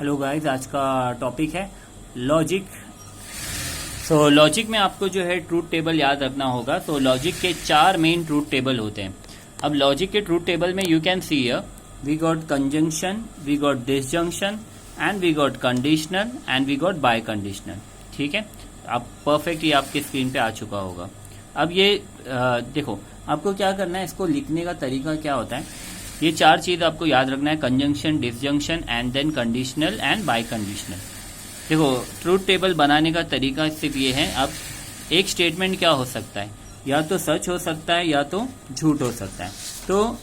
Hello guys, आज का topic है लॉजिक। सो लॉजिक में आपको जो है ट्रूथ टेबल याद रखना होगा। तो लॉजिक के 4 मेन ट्रूथ टेबल होते हैं। अब लॉजिक के ट्रूथ टेबल में you can see here we got conjunction, we got disjunction and we got conditional and we got biconditional. ठीक है, आप परफेक्ट ये आपके स्क्रीन पे आ चुका होगा। अब ये देखो, आपको क्या करना है, इसको लिखने का तरीका क्या होता है। ये 4 चीज आपको याद रखना है, conjunction, disjunction and then conditional and biconditional. देखो, ट्रूथ टेबल बनाने का तरीका सिर्फ ये है। अब एक स्टेटमेंट क्या हो सकता है, या तो सच हो सकता है या तो झूठ हो सकता है। तो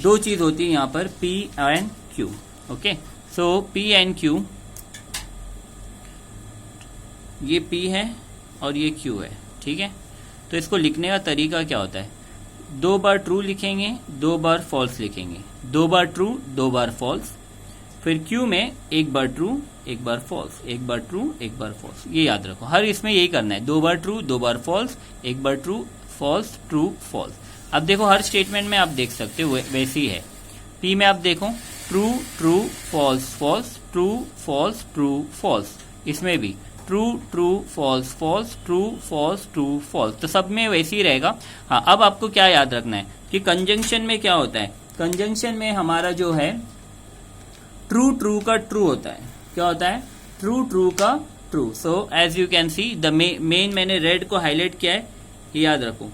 2 चीज होती है यहाँ पर, P and Q। Okay, so P and Q, ये P है और ये Q है। ठीक है, तो इसको लिखने का तरीका क्या होता है, 2 बार ट्रू लिखेंगे, 2 बार फॉल्स लिखेंगे, 2 बार ट्रू 2 बार फॉल्स। फिर Q में 1 बार ट्रू 1 बार फॉल्स, 1 बार ट्रू 1 बार फॉल्स। ये याद रखो, हर इसमें यही करना है, 2 बार ट्रू 2 बार फॉल्स, 1 बार ट्रू फॉल्स, ट्रू फॉल्स। अब देखो, हर स्टेटमेंट में आप देख सकते हो वैसे ही है। P में आप देखो, true true false false, true false true false. इसमें भी true true false false, true false true false. तो सब में वैसे ही रहेगा। हाँ, अब आपको क्या याद रखना है कि कंजंक्शन में क्या होता है। कंजंक्शन में हमारा जो है ट्रू ट्रू का ट्रू होता है। क्या होता है, ट्रू ट्रू का true. So as you can see the main, मैंने रेड को हाईलाइट किया है, ये याद रखो,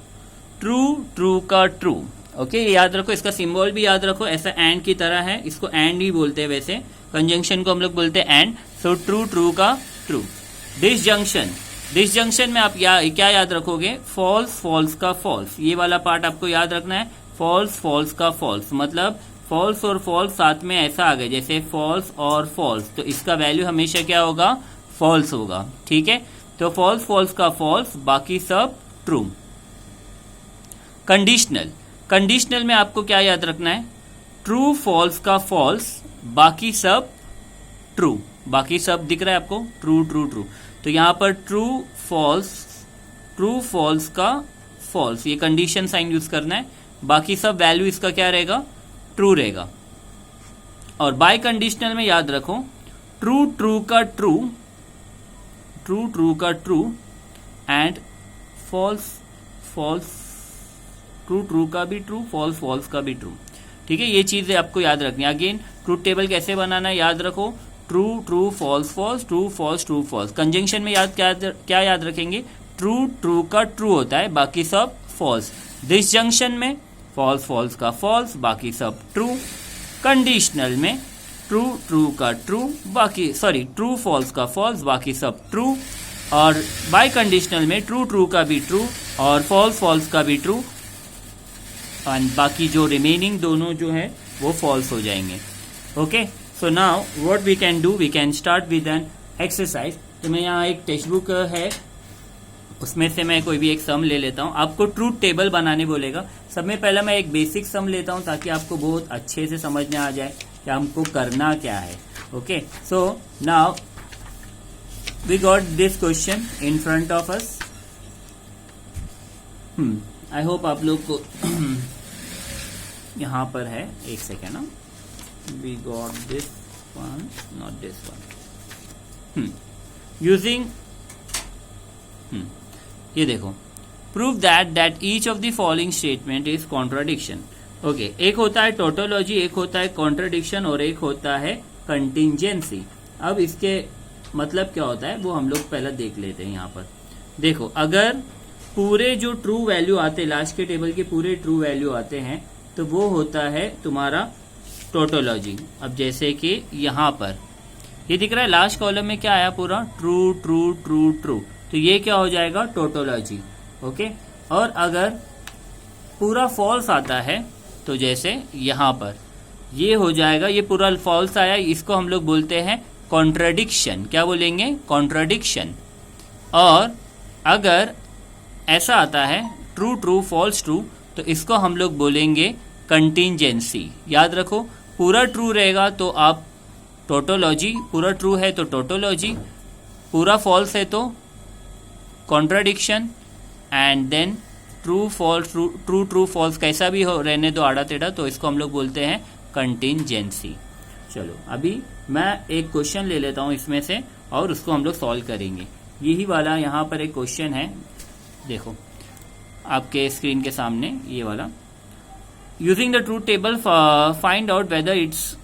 ट्रू ट्रू का ट्रू। ओके, ये याद रखो, इसका सिंबल भी याद रखो, ऐसा एंड की तरह है, इसको एंड ही बोलते हैं। वैसे कंजंक्शन को हम लोग बोलते हैं एंड। सो ट्रू ट्रू का ट्रू। डिसजंक्शन, डिसजंक्शन में आप क्या याद रखोगे, फॉल्स फॉल्स का फॉल्स। ये वाला पार्ट आपको याद रखना है, फॉल्स फॉल्स का फॉल्स। मतलब फॉल्स और फॉल्स साथ में ऐसा आ गया, जैसे फॉल्स और फॉल्स, तो इसका वैल्यू हमेशा क्या होगा, फॉल्स होगा। ठीक है, तो फॉल्स फॉल्स का फॉल्स, बाकी सब ट्रू। कंडीशनल, कंडीशनल में आपको क्या याद रखना है, ट्रू फॉल्स का फॉल्स, बाकी सब ट्रू। बाकी सब दिख रहा है आपको, ट्रू ट्रू ट्रू। तो यहां पर ट्रू फॉल्स का फॉल्स, ये कंडीशन साइन यूज करना है। बाकी सब वैल्यू इसका क्या रहेगा, ट्रू रहेगा। और बाय कंडीशनल में याद रखो, ट्रू ट्रू का ट्रू, ट्रू ट्रू का true and false false, true true का भी ट्रू, फॉल्स फॉल्स का भी ट्रू। ठीक है, ये चीजें आपको याद रखनी है। अगेन ट्रूथ टेबल कैसे बनाना है याद रखो, true true false false, true false true false. Conjunction में क्या याद रखेंगे, ट्रू ट्रू का ट्रू होता है, बाकी सब फॉल्स। डिसजंक्शन में फॉल्स फॉल्स का फॉल्स, बाकी सब ट्रू। कंडीशनल में ट्रू ट्रू का ट्रू, ट्रू फॉल्स का फॉल्स, बाकी सब ट्रू। और बाय कंडीशनल में ट्रू ट्रू का भी ट्रू और फॉल्स फॉल्स का भी ट्रू, एंड बाकी जो रिमेनिंग दोनों जो है वो फॉल्स हो जाएंगे। Okay, so now what we can do, we can start with an exercise. तो मैं यहाँ एक टेक्स्ट बुक है, उसमें से मैं कोई भी एक सम ले लेता हूँ। आपको ट्रूथ टेबल बनाने बोलेगा। सब में पहला मैं एक बेसिक सम लेता हूँ, ताकि आपको बहुत अच्छे से समझ में आ जाए कि हमको करना क्या है। Okay, so now we got this question in front of us. I hope आप लोग को यहाँ पर है, एक सेकेंड ना, we got this one, not this one. Using ये देखो, prove that each of the following statement is contradiction. Okay, एक होता है टोटोलॉजी, एक होता है कॉन्ट्राडिक्शन और एक होता है कंटिंजेंसी। अब इसके मतलब क्या होता है वो हम लोग पहले देख लेते हैं। यहाँ पर देखो, अगर पूरे जो ट्रू वैल्यू आते हैं, लास्ट के टेबल के पूरे ट्रू वैल्यू आते हैं, तो वो होता है तुम्हारा टोटोलॉजी। अब जैसे कि यहाँ पर ये दिख रहा है, लास्ट कॉलम में क्या आया, पूरा ट्रू ट्रू ट्रू ट्रू, तो ये क्या हो जाएगा, टोटोलॉजी। ओके, और अगर पूरा फॉल्स आता है, तो जैसे यहाँ पर ये हो जाएगा, ये पूरा फॉल्स आया, इसको हम लोग बोलते हैं कॉन्ट्राडिक्शन। क्या बोलेंगे, कॉन्ट्राडिक्शन। और अगर ऐसा आता है ट्रू ट्रू फॉल्स ट्रू, तो इसको हम लोग बोलेंगे कंटिंजेंसी। याद रखो, पूरा ट्रू रहेगा तो आप टोटोलॉजी, पूरा ट्रू है तो टोटोलॉजी, पूरा फॉल्स है तो contradiction, and then true false, true true false कैसा भी हो रहने दो आड़ा टेढ़ा, तो इसको हम लोग बोलते हैं कंटिंजेंसी। चलो अभी मैं एक क्वेश्चन ले लेता हूं इसमें से और उसको हम लोग सॉल्व करेंगे। यही वाला यहाँ पर एक क्वेश्चन है, देखो आपके स्क्रीन के सामने ये वाला। Using the truth table find out whether it's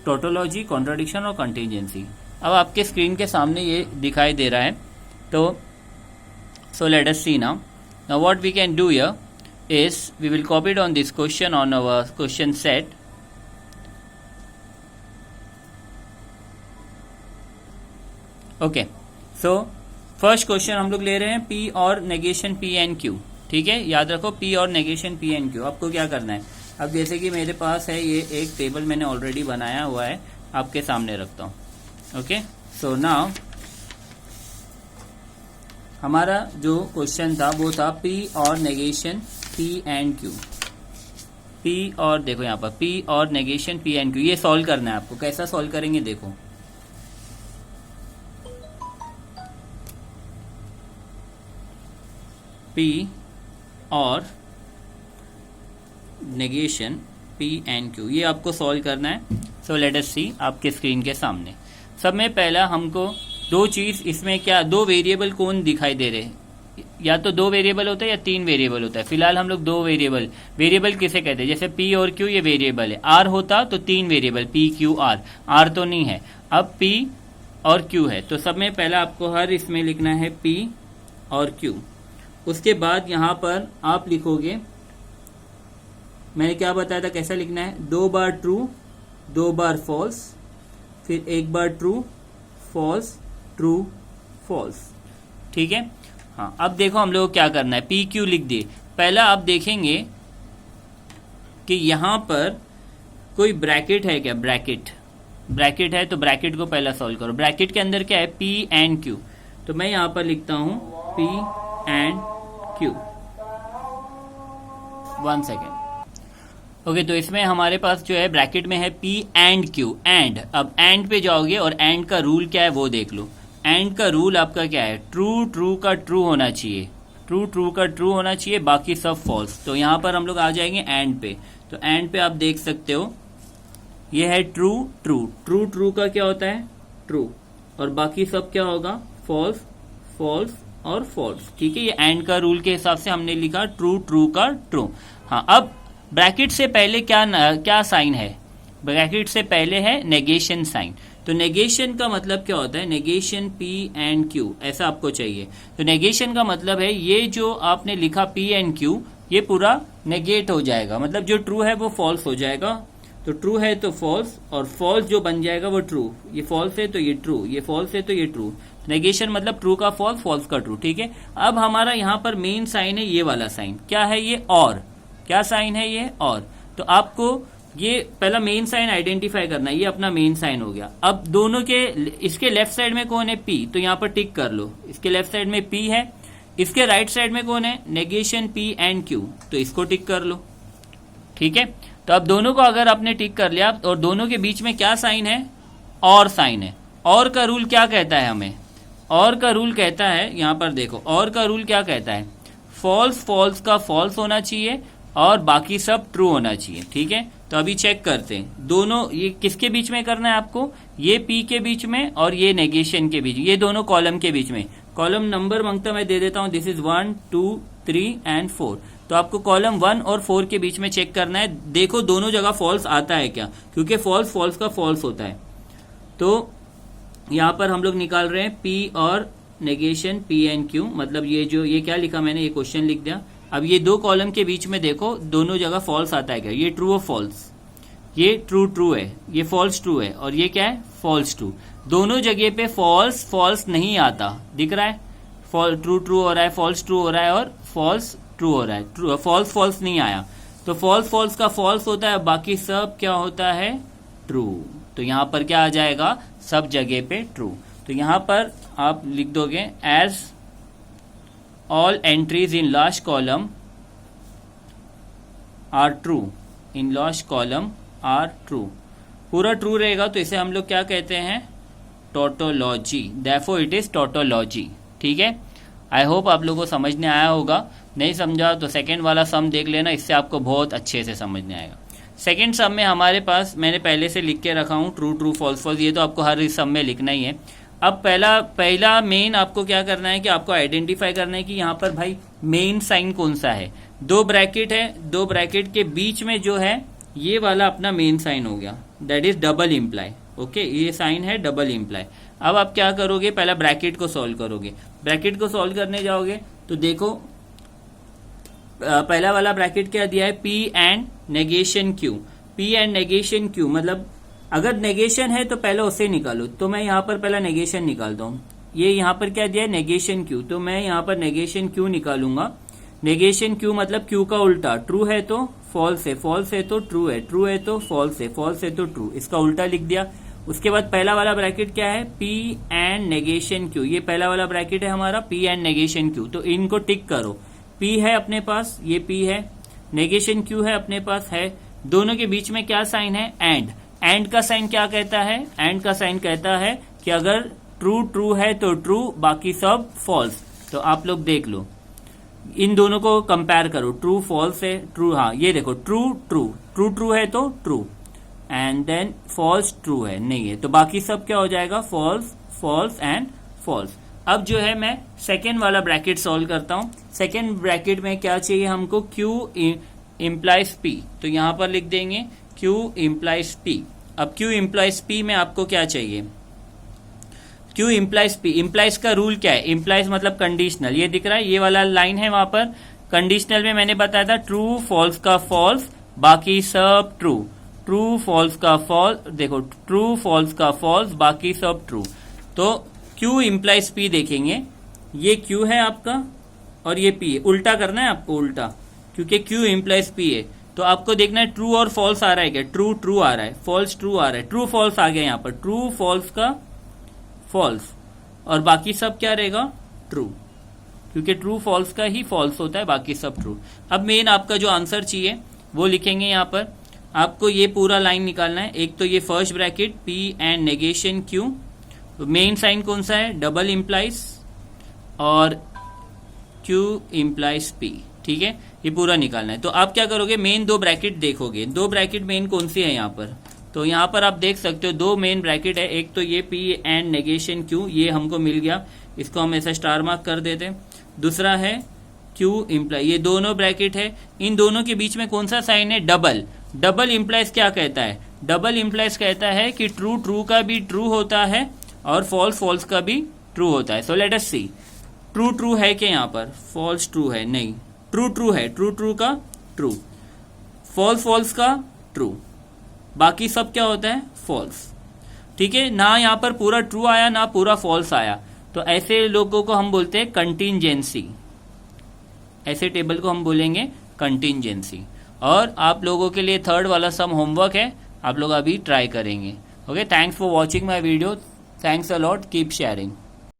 tautology, contradiction और कंटीजेंसी। अब आपके स्क्रीन के सामने ये दिखाई दे रहा है, तो so let us see now what we can do here is we will copy it on this question on our question set. Okay, so first question हम लोग ले रहे हैं P और नेगेशन P एंड Q। ठीक है, याद रखो P और नेगेशन P एंड Q। आपको क्या करना है, अब जैसे कि मेरे पास है ये एक टेबल मैंने ऑलरेडी बनाया हुआ है, आपके सामने रखता हूं। ओके, सो नाउ हमारा जो क्वेश्चन था वो था P और negation P and Q। P और देखो यहाँ पर P और नेगेशन P एंड Q, ये सॉल्व करना है आपको। कैसा सॉल्व करेंगे देखो, P और नेगेशन P एंड Q, ये आपको सॉल्व करना है। सो लेट अस सी आपके स्क्रीन के सामने। सब में पहला हमको दो चीज, इसमें क्या दो वेरिएबल कौन दिखाई दे रहे हैं, या तो दो वेरिएबल होता है या तीन वेरिएबल होता है। फिलहाल हम लोग दो वेरिएबल किसे कहते हैं, जैसे P और Q ये वेरिएबल है, R होता तो तीन variable P Q R, R तो नहीं है, अब P और Q है। तो सब में पहला आपको हर इसमें लिखना है P और Q। उसके बाद यहां पर आप लिखोगे, मैंने क्या बताया था कैसा लिखना है, दो बार ट्रू, दो बार फॉल्स, फिर एक बार ट्रू फॉल्स ट्रू फॉल्स। ठीक है, हाँ अब देखो हम लोग क्या करना है, पी क्यू लिख दिए। पहला आप देखेंगे कि यहां पर कोई ब्रैकेट है क्या, ब्रैकेट है तो ब्रैकेट को पहला सॉल्व करो। ब्रैकेट के अंदर क्या है, पी एंड क्यू, तो मैं यहां पर लिखता हूं P and Q. 1 second. Okay, तो इसमें हमारे पास जो है ब्रैकेट में है P एंड Q, एंड। अब एंड पे जाओगे और एंड का रूल क्या है वो देख लो। एंड का रूल आपका क्या है, ट्रू का ट्रू होना चाहिए, ट्रू का ट्रू होना चाहिए, बाकी सब फॉल्स। तो यहां पर हम लोग आ जाएंगे एंड पे। तो एंड पे आप देख सकते हो ये है ट्रू का क्या होता है, ट्रू, और बाकी सब क्या होगा, फॉल्स और फॉल्स। ठीक है, ये एंड का रूल के हिसाब से हमने लिखा ट्रू का ट्रू। हाँ, अब ब्रैकेट से पहले क्या साइन है, ब्रैकेट से पहले है नेगेशन साइन। तो नेगेशन का मतलब क्या होता है, नेगेशन P एंड Q, ऐसा आपको चाहिए। तो नेगेशन का मतलब है ये जो आपने लिखा P एंड Q, ये पूरा नेगेट हो जाएगा, मतलब जो ट्रू है वो फॉल्स हो जाएगा। तो ट्रू है तो फॉल्स, और फॉल्स जो बन जाएगा वो ट्रू। ये फॉल्स है तो ये ट्रू, ये फॉल्स है तो ये ट्रू। नेगेशन मतलब ट्रू का फॉल्स, फॉल्स का ट्रू। ठीक है, अब हमारा यहाँ पर मेन साइन है ये वाला साइन, क्या है ये, और। क्या साइन है ये, और। तो आपको ये पहला मेन साइन आइडेंटिफाई करना है, ये अपना मेन साइन हो गया। अब दोनों के, इसके लेफ्ट साइड में कौन है, P, तो यहां पर टिक कर लो, इसके लेफ्ट साइड में P है। इसके राइट साइड में कौन है, नेगेशन P एंड Q, तो इसको टिक कर लो। ठीक है, तो अब दोनों को अगर आपने टिक कर लिया, और दोनों के बीच में क्या साइन है, और साइन है। और का रूल क्या कहता है हमें, और का रूल कहता है, यहां पर देखो और का रूल क्या कहता है, फॉल्स का फॉल्स होना चाहिए और बाकी सब ट्रू होना चाहिए। ठीक है, तो अभी चेक करते हैं दोनों, ये किसके बीच में करना है आपको, ये P के बीच में और ये नेगेशन के बीच, ये दोनों कॉलम के बीच में। कॉलम नंबर मांगता मैं दे देता हूं, दिस इज 1 2 3 एंड 4। तो आपको कॉलम 1 और 4 के बीच में चेक करना है, देखो दोनों जगह फॉल्स आता है क्या, क्योंकि फॉल्स का फॉल्स होता है। तो यहां पर हम लोग निकाल रहे हैं P और नेगेशन P एंड Q, मतलब ये क्या लिखा मैंने, ये क्वेश्चन लिख दिया। अब ये दो कॉलम के बीच में देखो दोनों जगह फॉल्स आता है क्या, ये ट्रू और फॉल्स, ये ट्रू है, ये फॉल्स ट्रू है, और ये क्या है, फॉल्स ट्रू। दोनों जगह पे फॉल्स नहीं आता, दिख रहा है, ट्रू हो रहा है, फॉल्स ट्रू हो रहा है, और फॉल्स ट्रू हो रहा है, फॉल्स नहीं आया। तो फॉल्स का फॉल्स होता है, बाकी सब क्या होता है, ट्रू। तो यहां पर क्या आ जाएगा, सब जगह पे ट्रू। तो यहां पर आप लिख दोगे as all entries in last column are true, in last column are true, पूरा ट्रू रहेगा तो इसे हम लोग क्या कहते हैं, tautology, therefore it is tautology. ठीक है, आई होप आप लोगों को समझने आया होगा, नहीं समझा तो सेकेंड वाला सम देख लेना, इससे आपको बहुत अच्छे से समझने आएगा। सेकेंड सम में हमारे पास मैंने पहले से लिख के रखा हूँ ट्रू ट्रू फॉल्स फॉल्स, ये तो आपको हर सम में लिखना ही है। अब पहला मेन आपको क्या करना है कि आपको आइडेंटिफाई करना है कि यहाँ पर भाई मेन साइन कौन सा है। दो ब्रैकेट है, दो ब्रैकेट के बीच में जो है ये वाला अपना मेन साइन हो गया, that is double imply. Okay, ये साइन है डबल इम्प्लाई। अब आप क्या करोगे, पहला ब्रैकेट को सॉल्व करोगे। ब्रैकेट को सॉल्व करने जाओगे तो देखो पहला वाला ब्रैकेट क्या दिया है, P and negation Q। P and negation Q मतलब अगर नेगेशन है तो पहले उसे निकालो, तो मैं यहाँ पर पहला नेगेशन निकालता हूँ। ये यहाँ पर क्या दिया है, नेगेशन Q, तो मैं यहाँ पर नेगेशन Q निकालूंगा। नेगेशन Q मतलब Q का उल्टा, ट्रू है तो फॉल्स है, फॉल्स है तो ट्रू है, ट्रू है तो फॉल्स है, फॉल्स है तो ट्रू, इसका उल्टा लिख दिया। उसके बाद पहला वाला ब्रैकेट क्या है, P एंड नेगेशन Q, ये पहला वाला ब्रैकेट है हमारा P एंड नेगेशन Q, तो इनको टिक करो। P है अपने पास, ये P है, नेगेशन Q है अपने पास है, दोनों के बीच में क्या साइन है, एंड। एंड का साइन क्या कहता है, एंड का साइन कहता है कि अगर ट्रू ट्रू है तो ट्रू, बाकी सब फॉल्स। तो आप लोग देख लो, इन दोनों को कंपेयर करो, ट्रू फॉल्स है, ट्रू, हाँ ये देखो ट्रू ट्रू, ट्रू ट्रू है तो true, and then false true है नहीं है, तो बाकी सब क्या हो जाएगा, फॉल्स फॉल्स एंड फॉल्स। अब जो है मैं सेकेंड वाला ब्रैकेट सॉल्व करता हूं। सेकेंड ब्रैकेट में क्या चाहिए हमको, Q इम्प्लाइज P, तो यहां पर लिख देंगे Q इम्प्लाइज P। अब Q इम्प्लाइज P में आपको क्या चाहिए, Q इम्प्लाइज P। इम्प्लाइज का रूल क्या है, इम्प्लाइज मतलब कंडीशनल, ये दिख रहा है, ये वाला लाइन है वहां पर। कंडीशनल में मैंने बताया था ट्रू फॉल्स का फॉल्स, बाकी सब ट्रू, ट्रू फॉल्स का फॉल्स, देखो ट्रू फॉल्स का फॉल्स, बाकी सब ट्रू। तो Q इम्प्लाइज P देखेंगे, ये Q है आपका और ये P है, उल्टा करना है आपको, उल्टा, क्योंकि Q इम्प्लाइज P है। तो आपको देखना है ट्रू और फॉल्स आ रहा है क्या, ट्रू ट्रू आ रहा है, फॉल्स ट्रू आ रहा है, ट्रू फॉल्स आ गया यहाँ पर, ट्रू फॉल्स का फॉल्स, और बाकी सब क्या रहेगा, ट्रू, क्योंकि ट्रू फॉल्स का ही फॉल्स होता है, बाकी सब ट्रू। अब मेन आपका जो आंसर चाहिए वो लिखेंगे यहाँ पर, आपको ये पूरा लाइन निकालना है। एक तो ये first bracket P and negation Q, main sign कौन सा है, डबल इम्प्लाइज, और Q इम्प्लाइज P, ठीक है, ये पूरा निकालना है। तो आप क्या करोगे, मेन दो ब्रैकेट देखोगे, दो ब्रैकेट मेन कौन सी है यहाँ पर, तो यहाँ पर आप देख सकते हो दो मेन ब्रैकेट है, एक तो ये P एंड नेगेशन Q, ये हमको मिल गया, इसको हम ऐसा स्टार मार्क कर देते हैं। दूसरा है Q इम्प्लाई, ये दोनों ब्रैकेट है, इन दोनों के बीच में कौन सा साइन है, डबल। डबल इम्प्लाइज क्या कहता है, डबल इम्प्लाइज कहता है कि ट्रू ट्रू का भी ट्रू होता है और फॉल्स फॉल्स का भी ट्रू होता है। सो लेट अस सी, ट्रू ट्रू है क्या यहाँ पर, फॉल्स ट्रू है नहीं, ट्रू ट्रू है, ट्रू ट्रू का ट्रू, फॉल्स फॉल्स का ट्रू, बाकी सब क्या होता है, फॉल्स। ठीक है, ना यहाँ पर पूरा ट्रू आया ना पूरा फॉल्स आया, तो ऐसे लोगों को हम बोलते हैं कंटिंजेंसी, ऐसे टेबल को हम बोलेंगे कंटिंजेंसी। और आप लोगों के लिए थर्ड वाला सम होमवर्क है, आप लोग अभी ट्राई करेंगे। Okay, thanks for watching my video, thanks a lot, keep sharing.